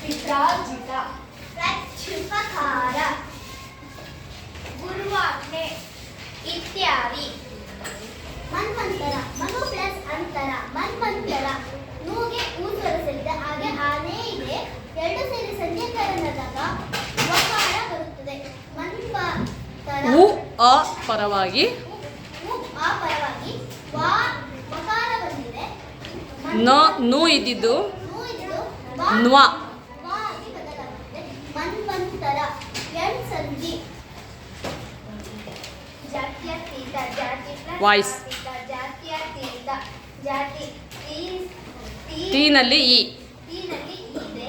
ಪಿತ್ರಾರ್ಜಿತ ಪ್ರತ್ಯುಪಕಾರ ಗುರುವಾಜ್ಞೆ ಇತ್ಯಾದಿ. ಮನ್ವಂತರ ಮನು ಪ್ಲಸ್ ಅಂತರ ಮನ್ವಂತರ ನೂಗೆ ಊ ಸ್ವರ ಸೇರಿದ ಹಾಗೆ ಆನೆ ಇದೆ. ಎರಡು ಸೇರಿ ಸಂಧಿಕರಣದಾಗ ವಕಾರ ಬರುತ್ತದೆ. ಮನ್ವಂತರ ಉ ಅ ಪರವಾಗಿ ಉ ಆ ಪರವಾಗಿ ವಾ ವಕಾರ ಬಂದಿದೆ. ನು ಇದ್ದಿದ್ದು ನೂ ಇದ್ದು ನ್ವ. ವಾ ಆಗಿ ಬದಲಾಗುತ್ತದೆ. ಮನ್ವಂತರ ಎಣ್ ಸಂಧಿ ಜಾತ್ಯತೀತ ಜಾತಿ ಪ್ಲಸ್ Voice. ಜಾತ್ಯತೀತ ಜಾತಿ ತೀನಲ್ಲಿ ಇ. ನಲ್ಲಿ ಇದೆ.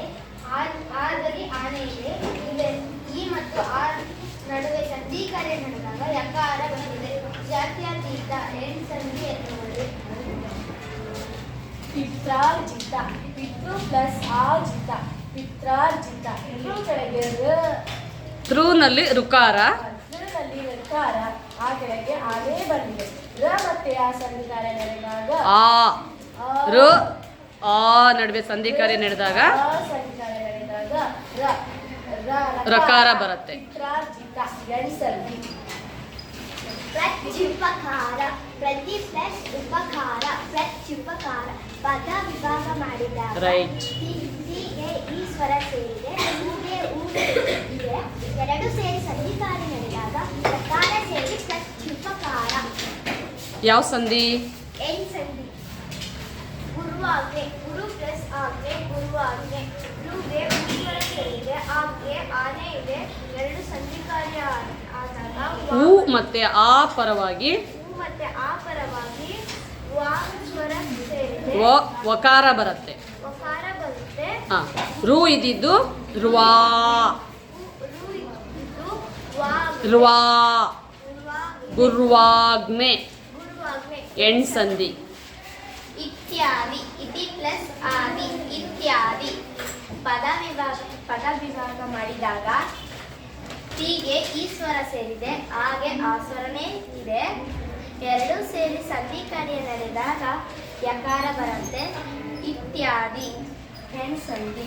ಆದಲ್ಲಿ ಆನೆ ಇದೆ. ಈ ಮತ್ತು ಆ ನಡುವೆ ಸಂಧಿ ಕಾರ್ಯ ನಡೆದಾಗ ಯಕಾರ ಬಂದಿದೆ. ಜಾತ್ಯತೀತ ಎಣ್ ಸಂಧಿ ಎನ್ನುವುದು. ಪಿತ್ರಾರ್ಜಿತ ಪಿತೃ ಪ್ಲಸ್ ಆರ್ಜಿತ ಪಿತ್ರಾರ್ಜಿತ ಪಿತೃ ಕೆಳಗೆ ನಲ್ಲಿ ಋಕಾರ ನಲ್ಲಿ ಋಕಾರ ಆ ಕೆಳಗೆ ಆನೆ ಬಂದಿದೆ. ರ ಮತ್ತೆ ಆ ಸಂಧಿ ಕಾರ್ಯ ನಡೆದಾಗ ಆ ರು ಆ ನಡುವೆ ಸಂಧಿ ಕಾರ್ಯ ನಡೆದಾಗ ಆ ಸಂಧಿ ಕಾರ್ಯ ನಡೆದಾಗ ರಕಾರ ಬರುತ್ತೆ. ಪಿತ್ರಾರ್ಜಿತ ಎಣ್ ಸಂಧಿ. ಪ್ರತ್ಯುಪಕಾರ ಪ್ರತಿ ಪ್ಲಸ್ ಉಪಕಾರ ಪ್ರತ್ಯುಪಕಾರ ಪದ ವಿಭಾಗ ಮಾಡಿದಾಗ Right. ಗೆ ಈ ಸ್ವರ ಸೇರಿದೆ. ಊಗೆ ಊ ಇದೆ. ಎರಡು ಸೇರಿ ಸಂಧಿಕಾರ ನಡೆದಾಗ ಪ್ರಕಾರ ಸೇರಿ ಪ್ರತ್ಯುಪಕಾರ. ಯಾವ ಸಂಧಿ? ಎಣ್ ಸಂಧಿ. ಗುರುವಾಜ್ಞೆ ಗುರು ಪ್ಲಸ್ ಆಜ್ಞೆ ಗುರುವಾಜ್ಞೆ. ಗುರುಗೆ ಉಸ್ವರ ಸೇರಿದೆ. ಆಜ್ಞೆ ಆನೆ ಇದೆ. ಎರಡು ಸಂಧಿ ಕಾರ್ಯ ಆದಾಗ ಉ ಮತ್ತೆ ಆ ಪರವಾಗಿ ಹೂ ಮತ್ತೆ ಆ ಪರವಾಗಿ ವಾ ಸ್ವರ ಸೇರಿದೆ. ವಕಾರ ಬರುತ್ತೆ. ವಕಾರ ಬರುತ್ತೆ. ಹಾ ರು ಇದ್ದಿದ್ದು ಧ್ರುವ ರು ಇದ್ದು ವಾ ಧ್ರುವ ಗುರುವಾಜ್ಞೆ ಗುರುವಾಗ್ನೆ ಗುರುವಾಜ್ಞೆ ಎಣ್ ಸಂಧಿ. ಇತ್ಯಾದಿ ಇತಿ ಪ್ಲಸ್ ಆದಿ ಇತ್ಯಾದಿ. ಪದ ವಿಭಾಗ ಮಾಡಿದಾಗ ಟಿಗೆ ಈ ಸ್ವರ ಸೇರಿದೆ. ಹಾಗೆ ಆ ಸ್ವರನೇ ಇದೆ. ಎರಡು ಸೇರಿ ಸಂಧಿ ಕಾರ್ಯ ನಡೆದಾಗ ಯಕಾರ ಬರುತ್ತೆ. ಇತ್ಯಾದಿ ಹೆಣ್ ಸಂಧಿ.